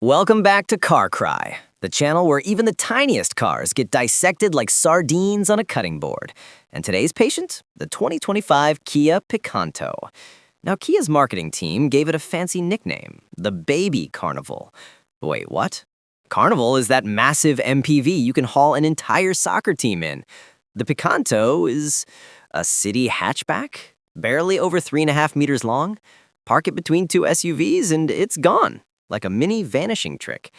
Welcome back to Carcry, the channel where even the tiniest cars get dissected like sardines on a cutting board. And today's patient, the 2025 Kia Picanto. Now, Kia's marketing team gave it a fancy nickname, the Baby Carnival. Wait, what? Carnival is that massive MPV you can haul an entire soccer team in. The Picanto is a city hatchback, barely over 3.5 meters long. Park it between two SUVs and it's gone, like a mini vanishing trick.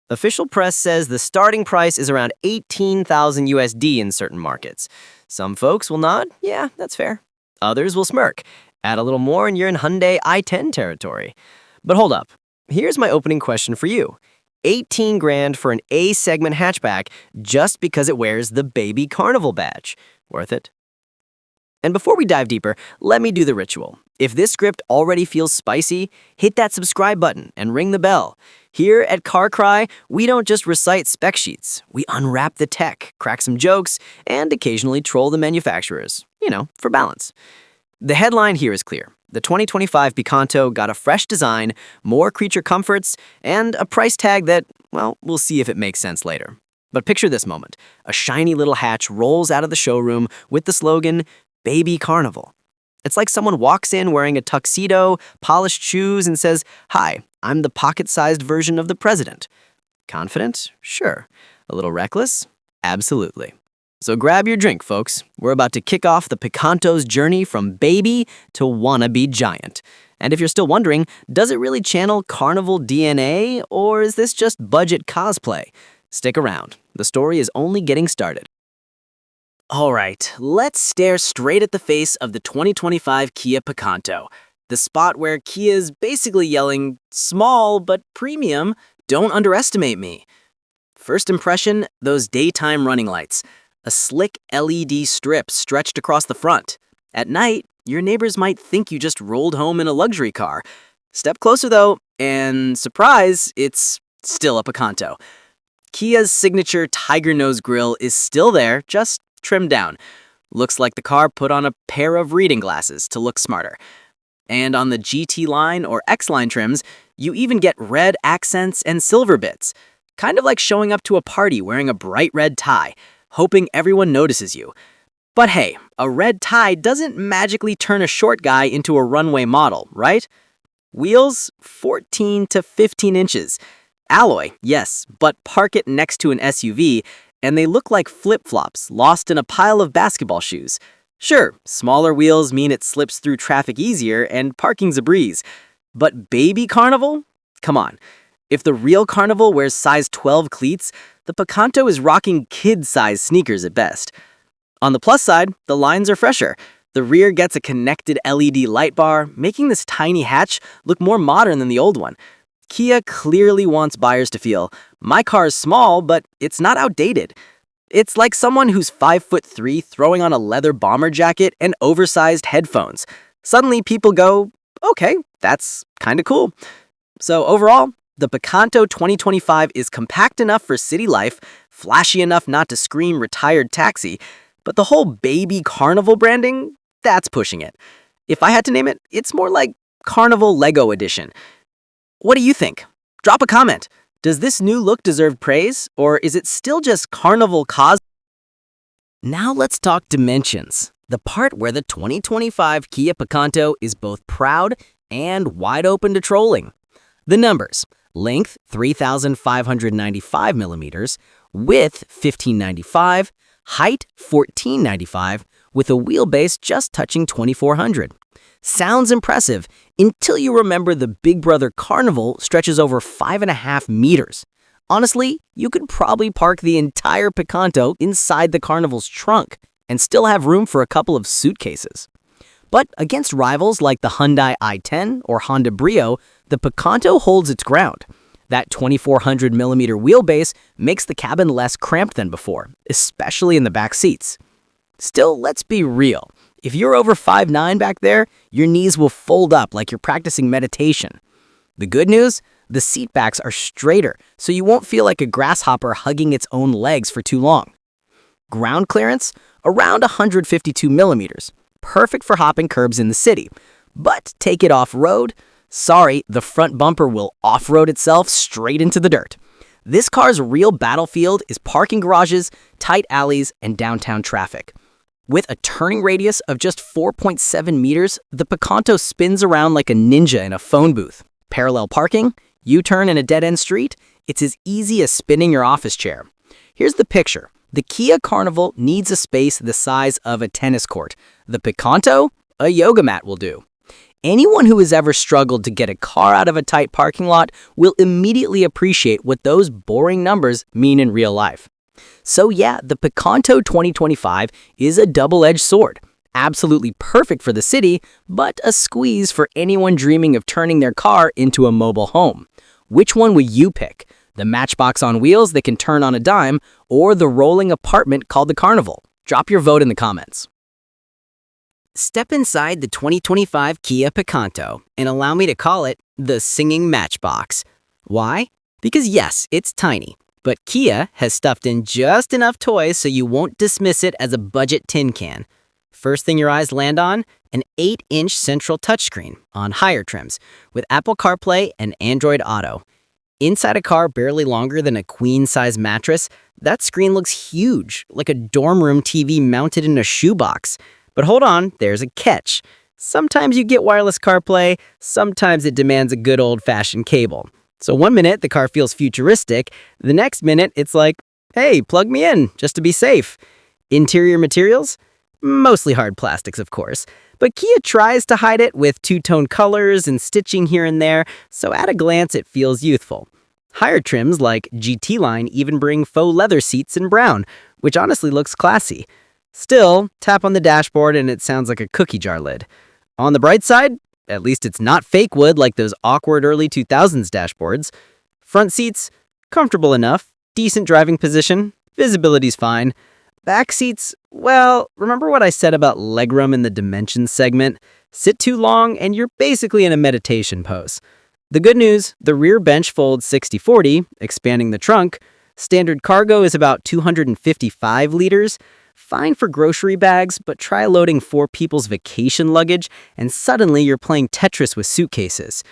Official press says the starting price is around 18,000 USD in certain markets. Some folks will nod, yeah, that's fair. Others will smirk. Add a little more and you're in Hyundai i10 territory. But hold up, here's my opening question for you. 18 grand for an A-segment hatchback just because it wears the Baby Carnival badge. Worth it? And before we dive deeper, let me do the ritual. If this script already feels spicy, hit that subscribe button and ring the bell. Here at Carcry, we don't just recite spec sheets. We unwrap the tech, crack some jokes, and occasionally troll the manufacturers. For balance. The headline here is clear. The 2025 Picanto got a fresh design, more creature comforts, and a price tag that, well, we'll see if it makes sense later. But picture this moment. A shiny little hatch rolls out of the showroom with the slogan, Baby Carnival. It's like someone walks in wearing a tuxedo, polished shoes, and says, "Hi, I'm the pocket-sized version of the president." Confident? Sure. A little reckless? Absolutely. So grab your drink, folks. We're about to kick off the Picanto's journey from baby to wannabe giant. And if you're still wondering, does it really channel Carnival DNA, or is this just budget cosplay? Stick around. The story is only getting started. All right, let's stare straight at the face of the 2025 Kia Picanto, the spot where Kia is basically yelling, small but premium, don't underestimate me. First impression, those daytime running lights. A slick LED strip stretched across the front. At night, your neighbors might think you just rolled home in a luxury car. Step closer though, and surprise, it's still a Picanto. Kia's signature tiger nose grille is still there, just trimmed down. Looks like the car put on a pair of reading glasses to look smarter. And on the GT line or X line trims, you even get red accents and silver bits. Kind of like showing up to a party wearing a bright red tie, hoping everyone notices you. But hey, a red tie doesn't magically turn a short guy into a runway model, right? Wheels, 14 to 15 inches. Alloy, yes, but park it next to an SUV, and they look like flip-flops lost in a pile of basketball shoes. Sure, smaller wheels mean it slips through traffic easier and parking's a breeze. But Baby Carnival? Come on. If the real Carnival wears size 12 cleats, the Picanto is rocking kid-size sneakers at best. On the plus side, the lines are fresher. The rear gets a connected LED light bar, making this tiny hatch look more modern than the old one. Kia clearly wants buyers to feel, my car is small, but it's not outdated. It's like someone who's 5'3" throwing on a leather bomber jacket and oversized headphones. Suddenly people go, okay, that's kind of cool. So overall, the Picanto 2025 is compact enough for city life, flashy enough not to scream retired taxi, but the whole Baby Carnival branding, that's pushing it. If I had to name it, it's more like Carnival Lego Edition. What do you think? Drop a comment. Does this new look deserve praise, or is it still just Carnival cos? Now let's talk dimensions, the part where the 2025 Kia Picanto is both proud and wide open to trolling. The numbers: length 3,595 millimeters, width 1,595, height 1,495, with a wheelbase just touching 2,400. Sounds impressive until you remember the Big Brother Carnival stretches over 5.5 meters. Honestly, you could probably park the entire Picanto inside the Carnival's trunk and still have room for a couple of suitcases. But against rivals like the Hyundai i10 or Honda Brio, the Picanto holds its ground. That 2,400 millimeter wheelbase makes the cabin less cramped than before, especially in the back seats. Still, let's be real. If you're over 5'9" back there, your knees will fold up like you're practicing meditation. The good news? The seat backs are straighter, so you won't feel like a grasshopper hugging its own legs for too long. Ground clearance? Around 152 millimeters. Perfect for hopping curbs in the city. But take it off-road? Sorry, the front bumper will off-road itself straight into the dirt. This car's real battlefield is parking garages, tight alleys, and downtown traffic. With a turning radius of just 4.7 meters, the Picanto spins around like a ninja in a phone booth. Parallel parking, U-turn in a dead-end street, it's as easy as spinning your office chair. Here's the picture. The Kia Carnival needs a space the size of a tennis court. The Picanto, a yoga mat will do. Anyone who has ever struggled to get a car out of a tight parking lot will immediately appreciate what those boring numbers mean in real life. So yeah, the Picanto 2025 is a double-edged sword. Absolutely perfect for the city, but a squeeze for anyone dreaming of turning their car into a mobile home. Which one would you pick? The matchbox on wheels that can turn on a dime, or the rolling apartment called the Carnival? Drop your vote in the comments. Step inside the 2025 Kia Picanto and allow me to call it the singing matchbox. Why? Because yes, it's tiny, but Kia has stuffed in just enough toys so you won't dismiss it as a budget tin can. First thing your eyes land on, an 8-inch central touchscreen on higher trims with Apple CarPlay and Android Auto. Inside a car barely longer than a queen-size mattress, that screen looks huge, like a dorm room TV mounted in a shoebox. But hold on, there's a catch. Sometimes you get wireless CarPlay, sometimes it demands a good old-fashioned cable. So one minute the car feels futuristic, the next minute it's like, hey, plug me in, just to be safe. Interior materials? Mostly hard plastics, of course. But Kia tries to hide it with two-tone colors and stitching here and there, so at a glance it feels youthful. Higher trims like GT line even bring faux leather seats in brown, which honestly looks classy. Still, tap on the dashboard and it sounds like a cookie jar lid. On the bright side, at least it's not fake wood like those awkward early 2000s dashboards. Front seats, comfortable enough, decent driving position, visibility's fine. Back seats, well, remember what I said about legroom in the dimensions segment? Sit too long and you're basically in a meditation pose. The good news, the rear bench folds 60-40, expanding the trunk. Standard cargo is about 255 liters. Fine for grocery bags, but try loading 4 people's vacation luggage, and suddenly you're playing Tetris with suitcases.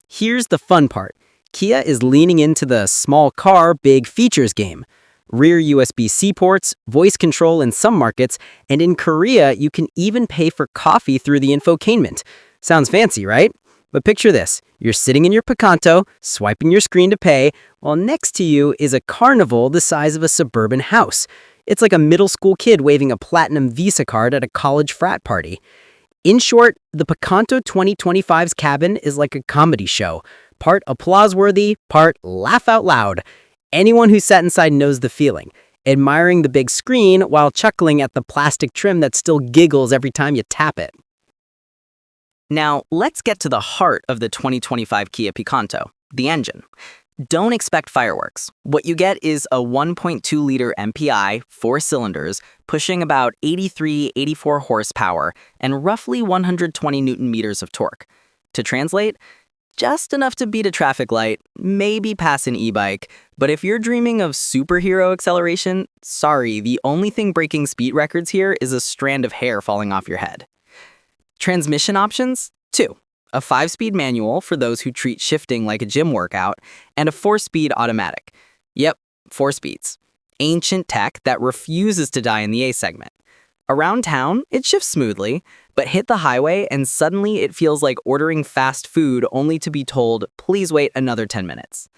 Here's the fun part. Kia is leaning into the small car, big features game. Rear USB-C ports, voice control in some markets, and in Korea, you can even pay for coffee through the infotainment. Sounds fancy, right? But picture this. You're sitting in your Picanto, swiping your screen to pay, while next to you is a Carnival the size of a suburban house. It's like a middle school kid waving a platinum Visa card at a college frat party. In short, the Picanto 2025's cabin is like a comedy show. Part applause-worthy, part laugh out loud. Anyone who sat inside knows the feeling. Admiring the big screen while chuckling at the plastic trim that still giggles every time you tap it. Now, let's get to the heart of the 2025 Kia Picanto, the engine. Don't expect fireworks. What you get is a 1.2-liter MPI, 4 cylinders, pushing about 84 horsepower and roughly 120 newton-meters of torque. To translate, just enough to beat a traffic light, maybe pass an e-bike, but if you're dreaming of superhero acceleration, sorry, the only thing breaking speed records here is a strand of hair falling off your head. Transmission options? 2. A 5-speed manual for those who treat shifting like a gym workout, and a 4-speed automatic. Yep, 4 speeds. Ancient tech that refuses to die in the A segment. Around town, it shifts smoothly, but hit the highway and suddenly it feels like ordering fast food only to be told, please wait another 10 minutes.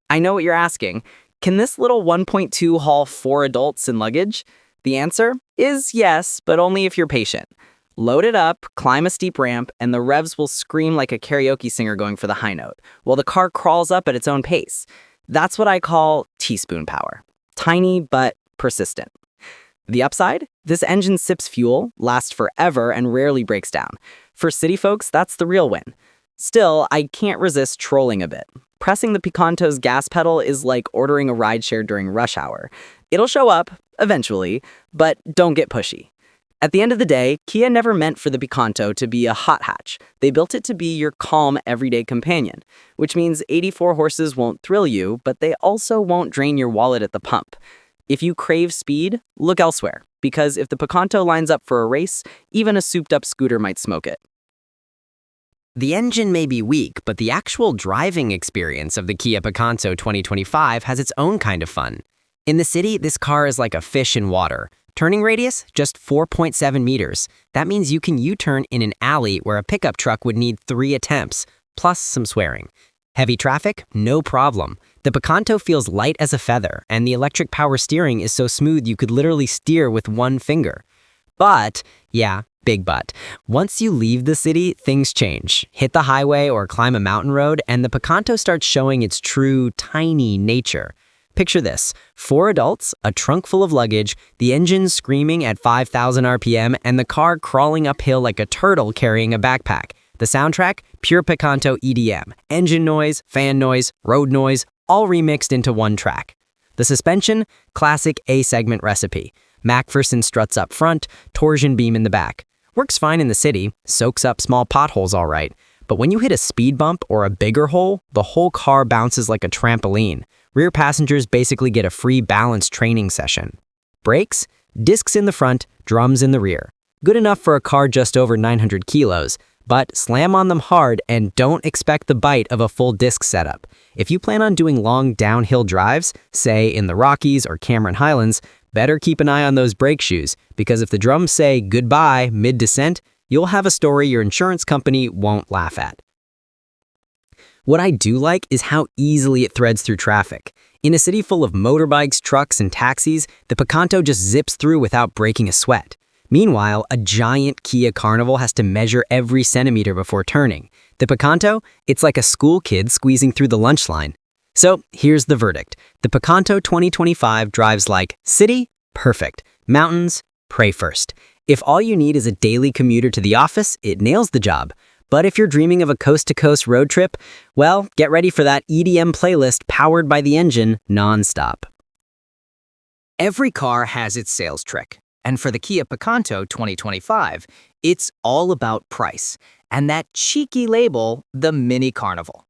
I know what you're asking. Can this little 1.2 haul 4 adults and luggage? The answer is yes, but only if you're patient. Load it up, climb a steep ramp, and the revs will scream like a karaoke singer going for the high note, while the car crawls up at its own pace. That's what I call teaspoon power. Tiny, but persistent. The upside? This engine sips fuel, lasts forever, and rarely breaks down. For city folks, that's the real win. Still, I can't resist trolling a bit. Pressing the Picanto's gas pedal is like ordering a rideshare during rush hour. It'll show up, eventually, but don't get pushy. At the end of the day, Kia never meant for the Picanto to be a hot hatch. They built it to be your calm, everyday companion, which means 84 horses won't thrill you, but they also won't drain your wallet at the pump. If you crave speed, look elsewhere, because if the Picanto lines up for a race, even a souped-up scooter might smoke it. The engine may be weak, but the actual driving experience of the Kia Picanto 2025 has its own kind of fun. In the city, this car is like a fish in water. Turning radius, just 4.7 meters. That means you can U-turn in an alley where a pickup truck would need 3 attempts, plus some swearing. Heavy traffic? No problem. The Picanto feels light as a feather, and the electric power steering is so smooth you could literally steer with one finger. But, yeah, big but. Once you leave the city, things change. Hit the highway or climb a mountain road, and the Picanto starts showing its true, tiny nature. Picture this: 4 adults, a trunk full of luggage, the engine screaming at 5,000 RPM, and the car crawling uphill like a turtle carrying a backpack. The soundtrack? Pure Picanto EDM. Engine noise, fan noise, road noise, all remixed into one track. The suspension? Classic A-segment recipe. MacPherson struts up front, torsion beam in the back. Works fine in the city, soaks up small potholes all right. But when you hit a speed bump or a bigger hole, the whole car bounces like a trampoline. Rear passengers basically get a free balance training session. Brakes? Discs in the front, drums in the rear. Good enough for a car just over 900 kilos, but slam on them hard and don't expect the bite of a full disc setup. If you plan on doing long downhill drives, say in the Rockies or Cameron Highlands, better keep an eye on those brake shoes, because if the drums say goodbye mid-descent, you'll have a story your insurance company won't laugh at. What I do like is how easily it threads through traffic. In a city full of motorbikes, trucks, and taxis, the Picanto just zips through without breaking a sweat. Meanwhile, a giant Kia Carnival has to measure every centimeter before turning. The Picanto, it's like a school kid squeezing through the lunch line. So here's the verdict. The Picanto 2025 drives like city, perfect. Mountains, pray first. If all you need is a daily commuter to the office, it nails the job. But if you're dreaming of a coast-to-coast road trip, well, get ready for that EDM playlist powered by the engine nonstop. Every car has its sales trick. And for the Kia Picanto 2025, it's all about price. And that cheeky label, the Mini Carnival.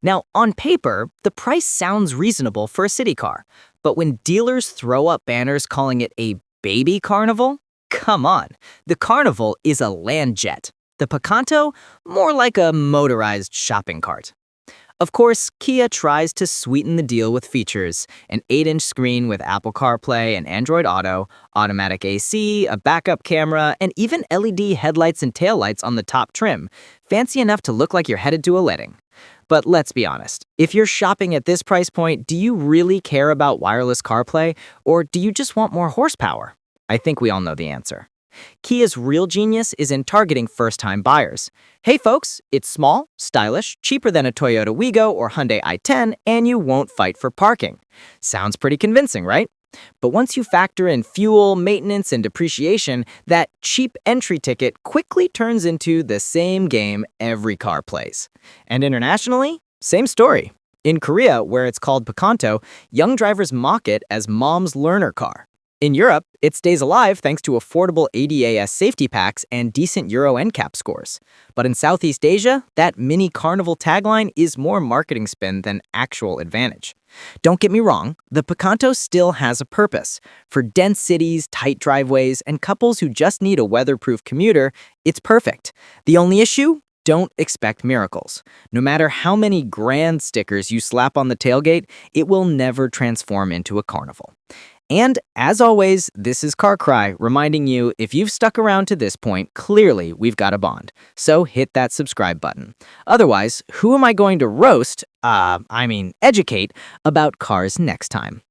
Now, on paper, the price sounds reasonable for a city car. But when dealers throw up banners calling it a baby carnival, come on. The Carnival is a land jet. The Picanto, more like a motorized shopping cart. Of course, Kia tries to sweeten the deal with features: an 8-inch screen with Apple CarPlay and Android Auto, automatic AC, a backup camera, and even LED headlights and taillights on the top trim, fancy enough to look like you're headed to a wedding. But let's be honest, if you're shopping at this price point, do you really care about wireless CarPlay, or do you just want more horsepower? I think we all know the answer. Kia's real genius is in targeting first-time buyers. Hey folks, it's small, stylish, cheaper than a Toyota Wigo or Hyundai i10, and you won't fight for parking. Sounds pretty convincing, right? But once you factor in fuel, maintenance, and depreciation, that cheap entry ticket quickly turns into the same game every car plays. And internationally, same story. In Korea, where it's called Picanto, young drivers mock it as mom's learner car. In Europe, it stays alive thanks to affordable ADAS safety packs and decent Euro NCAP scores. But in Southeast Asia, that Mini Carnival tagline is more marketing spin than actual advantage. Don't get me wrong, the Picanto still has a purpose. For dense cities, tight driveways, and couples who just need a weatherproof commuter, it's perfect. The only issue? Don't expect miracles. No matter how many grand stickers you slap on the tailgate, it will never transform into a carnival. And as always, this is Carcry reminding you, if you've stuck around to this point, clearly we've got a bond. So hit that subscribe button. Otherwise, who am I going to roast, educate about cars next time?